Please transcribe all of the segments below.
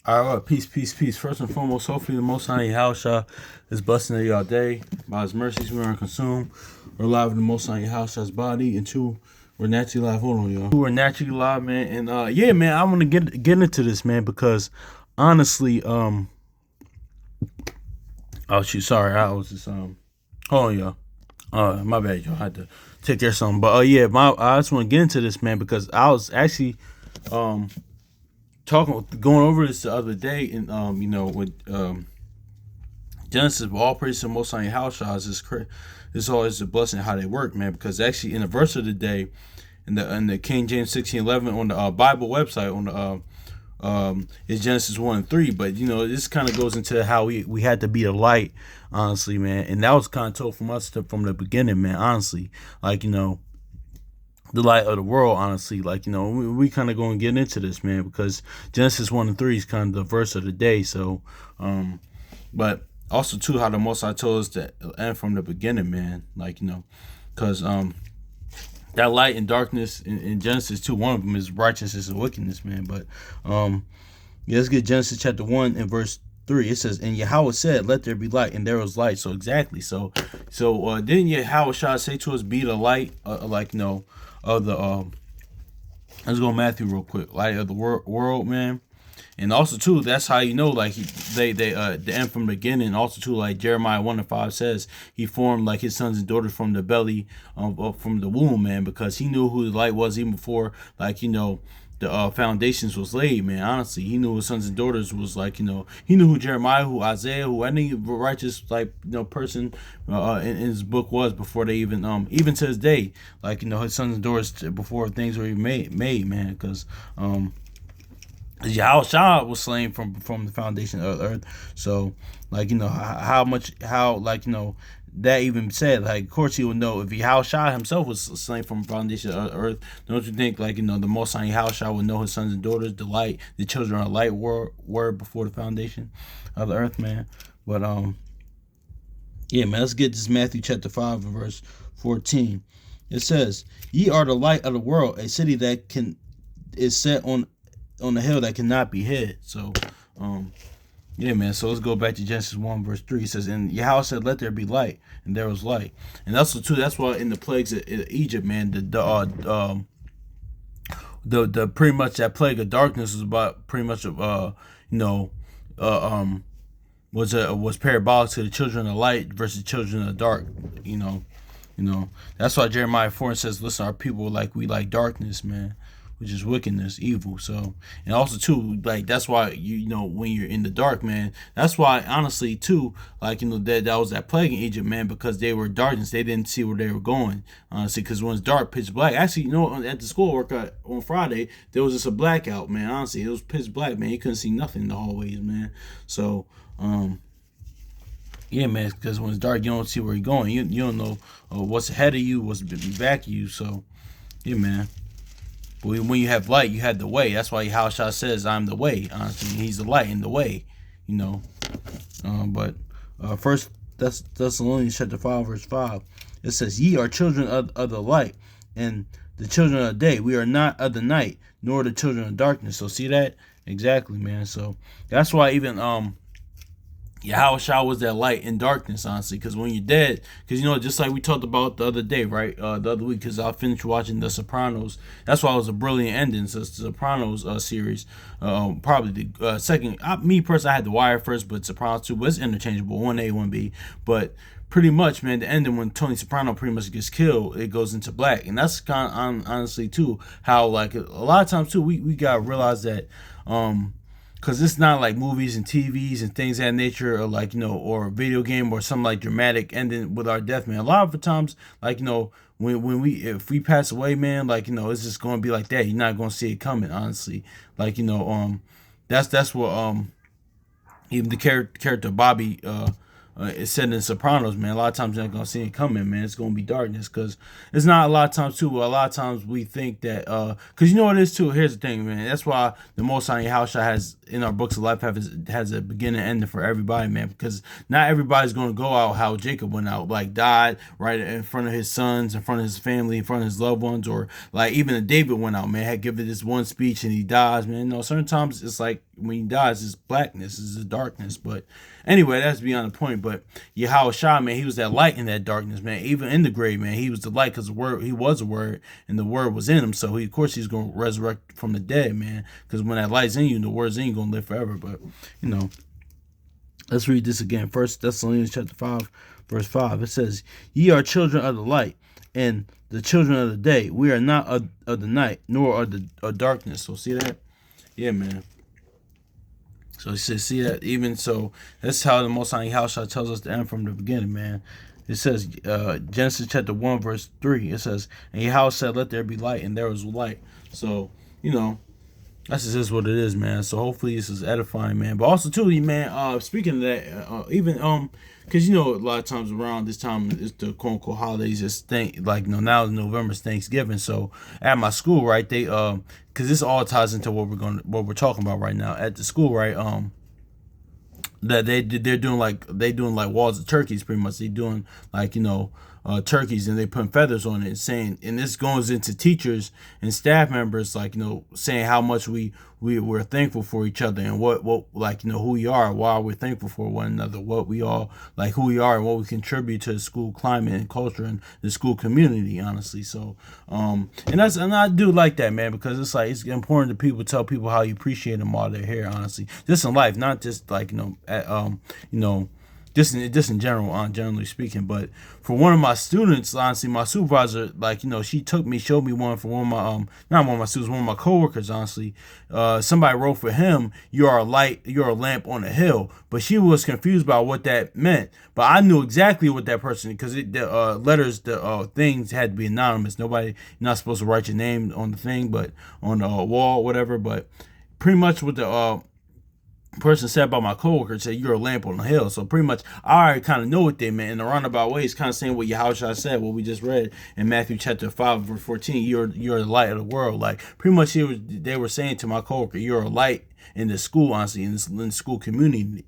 All right, peace, peace, peace. First and foremost, hopefully the Most High Yahushua is blessing of y'all day. By His mercies, we are consumed. We're alive in the Most High Yahushua's body, and two, we're naturally alive. Hold on, y'all. We're naturally alive, man. And yeah, man, I want to get into this, man, because honestly, oh shoot, sorry, I was just hold on, y'all. My bad, y'all. I had to take care of something, but yeah, I just want to get into this, man, because I was actually going over this the other day, and with Genesis, but all praise to the Most High Yahushua is always a blessing how they work, man. Because actually, in the verse of the day, in the King James 16:11 on the Bible website on the is Genesis 1 and 3, but this kind of goes into how we had to be the light, honestly, man, and that was kind of told from us from the beginning, man. Honestly, like the light of the world, honestly, like we kind of going to get into this, man, because Genesis 1 and 3 is kind of the verse of the day. So, but also too, how the Most High told us to end from the beginning, man, like because that light and darkness in Genesis 2, one of them is righteousness and wickedness, man. But yeah, let's get Genesis chapter 1 and verse 3. It says, and Yahweh said, let there be light, and there was light. So exactly. So didn't Yahweh say to us, be the light, of the let's go Matthew real quick, light of the world, man. And also too, that's how like they the end from the beginning. Also too, like Jeremiah 1:5 says, he formed like his sons and daughters from the belly, from the womb, man, because he knew who the light was even before, like the foundations was laid, man. Honestly, he knew his sons and daughters was like he knew who Jeremiah, who Isaiah, who any righteous person in his book was before they even to this day, like his sons and daughters before things were even made, man, because Yahushua was slain from the foundation of the earth. So how that even said, like, of course he would know if Yahushua himself was slain from the foundation of the earth. Don't you think the Most High Yahushua would know his sons and daughters, the children of light were before the foundation of the earth, man? But yeah, man, let's get this Matthew chapter 5 and verse 14. It says, ye are the light of the world, a city that is set on the hill that cannot be hid. So yeah, man, so let's go back to Genesis 1 verse 3. It says, and Yahweh said, let there be light, and there was light. And also too, that's why in the plagues of Egypt, man, the pretty much that plague of darkness was about pretty much was parabolic to the children of light versus children of the dark. That's why Jeremiah 4 says, listen, our people we like darkness, man, which is wickedness, evil. So, and also too, like that's why when you're in the dark, man, that's why honestly too, that was that plague in Egypt, man, because they were darkness, they didn't see where they were going, honestly, because when it's dark, pitch black. Actually, at the school workout on Friday, there was just a blackout, man. Honestly, it was pitch black, man. You couldn't see nothing in the hallways, man. So, yeah, man, because when it's dark, you don't see where you're going. You don't know what's ahead of you, what's back of you. So, yeah, man. But when you have light, you have the way. That's why Yahushua says, I'm the way. Honestly, he's the light and the way, But First Thessalonians chapter 5, verse 5, it says, ye are children of the light and the children of the day. We are not of the night, nor the children of darkness. So see that? Exactly, man. So that's why even Yahushua was that light in darkness, honestly, because when you're dead, because just like we talked about the other day, right, the other week, because I finished watching The Sopranos. That's why it was a brilliant ending. So the Sopranos series, probably the second. Me personally, I had The Wire first, but Sopranos 2 was interchangeable, 1A, 1B, but pretty much, man, the ending when Tony Soprano pretty much gets killed, it goes into black, and that's kind of honestly too how a lot of times too we gotta realize that because it's not like movies and TVs and things of that nature, or or a video game or some dramatic ending with our death, man. A lot of the times, when if we pass away, man, it's just gonna be like that. You're not gonna see it coming, honestly. That's what even the character Bobby it's said in Sopranos, man. A lot of times you're not gonna see it coming, man. It's gonna be darkness, because it's not a lot of times too. A lot of times we think that, because you know what it is too. Here's the thing, man. That's why the Most High Yahushua has in our books of life has a beginning and ending for everybody, man. Because not everybody's gonna go out how Jacob went out, like died right in front of his sons, in front of his family, in front of his loved ones, or like even David went out, man. Had given this one speech and he dies, man. No, certain times it's like when he dies, it's blackness, it's the darkness, but. Anyway, that's beyond the point. But Yahweh Shah, man, he was that light in that darkness, man. Even in the grave, man, he was the light because the word, he was a word, and the word was in him. So he, of course, he's gonna resurrect from the dead, man. Because when that light's in you, and the word's in you, gonna live forever. But you know, let's read this again. First Thessalonians chapter 5, verse 5. It says, "Ye are children of the light, and the children of the day. We are not of the night, nor of darkness." So see that, yeah, man. So he says, see that even so, that's how the Most High Yahushua tells us to end from the beginning, man. It says, Genesis chapter 1, verse 3, it says, "And Yahweh said, let there be light, and there was light." So, you know, that's just what it is, man. So hopefully this is edifying, man. But also too, man, speaking of that, even because you know a lot of times around this time it's the quote unquote holidays. It's like now November's Thanksgiving. So at my school, right, they because this all ties into what we're talking about right now at the school, right? That they're doing like walls of turkeys, pretty much. They doing like turkeys, and they putting feathers on it, and saying, and this goes into teachers and staff members, like saying how much we're thankful for each other, and what like who we are, why we're thankful for one another, what we all like, who we are, and what we contribute to the school climate and culture and the school community, honestly. So and I do like that, man, because it's like it's important to people, tell people how you appreciate them while they're here, honestly, just in life, not just like just in general, generally speaking. But for one of my students, honestly, my supervisor, like she showed me one for one of my not one of my students, one of my coworkers, honestly. Somebody wrote for him, "You are a light, you're a lamp on a hill," but she was confused about what that meant. But I knew exactly what that person, because the letters, the things had to be anonymous. You're not supposed to write your name on the thing, but on the wall, whatever. But pretty much what the person said about my coworker, said, "You're a lamp on the hill." So pretty much I already kind of know what they meant. In a roundabout way, it's kind of saying what Yahushua said, what we just read in Matthew chapter 5, verse 14. You're the light of the world. Like pretty much they were saying to my coworker, "You're a light in the school, honestly, in the school community,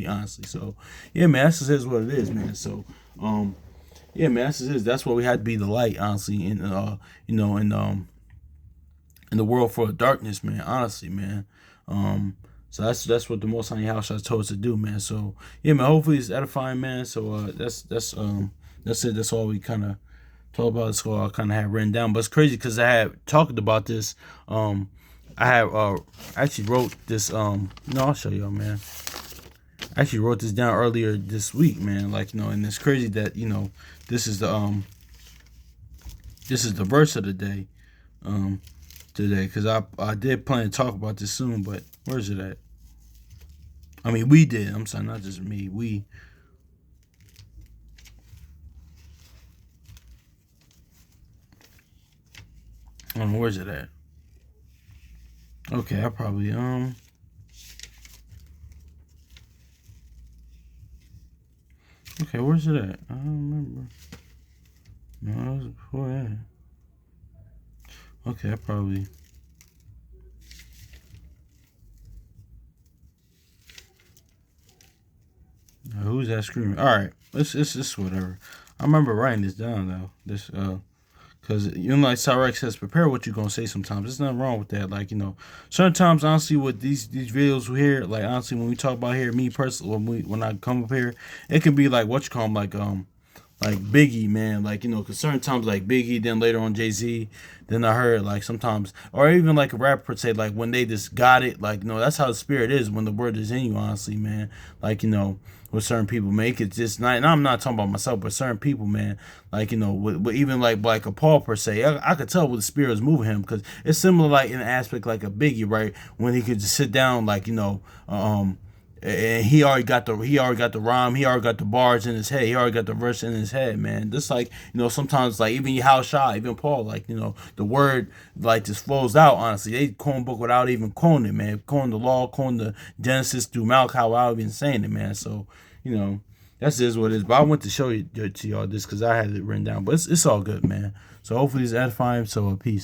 honestly." So yeah, man, that's just what it is, man. So yeah, man, that's what we had to be, the light, honestly, in in the world for darkness, man, honestly, man. So that's what the Most High Yahushua told us to do, man. So yeah, man. Hopefully it's edifying, man. So that's it. That's all we kind of talk about. That's all I kind of had written down. But it's crazy because I had talked about this. I have actually wrote this. I'll show y'all, man. I actually wrote this down earlier this week, man. Like and it's crazy that this is the verse of the day. Today, because I did plan to talk about this soon, but where's it at? I mean, we did. I'm sorry, not just me. We. I don't know, where's it at? Okay, I probably Okay, where's it at? I don't remember. No, it was before that. Okay, I probably. Who's that screaming? All right, it's whatever. I remember writing this down though. This because like Cyrex says, prepare what you're gonna say. Sometimes there's nothing wrong with that. Like certain times, honestly, with these videos here, like honestly, when we talk about here, me personally, when I come up here, it can be like what you call them, like Biggie, man, like because certain times like Biggie, then later on Jay-Z, then I heard like sometimes, or even like a rapper say, like when they just got it, like that's how the spirit is when the word is in you, honestly, man. Like with certain people, make it just not, and I'm not talking about myself, but certain people, man, like with even like a Paul per se, I could tell what the spirit was moving him, because it's similar like in an aspect like a Biggie, right, when he could just sit down, like and he already got the rhyme, he already got the bars in his head, he already got the verse in his head, man. Just like sometimes like even Yahushua, even Paul, like the word like just flows out. Honestly, they quote book without even quoting it, man. Quoting the law, quoting the Genesis through Malachi without even saying it, man. So you know, that's just what it is. But I went to show you to y'all this because I had it written down. But it's all good, man. So hopefully it's edifying. So peace.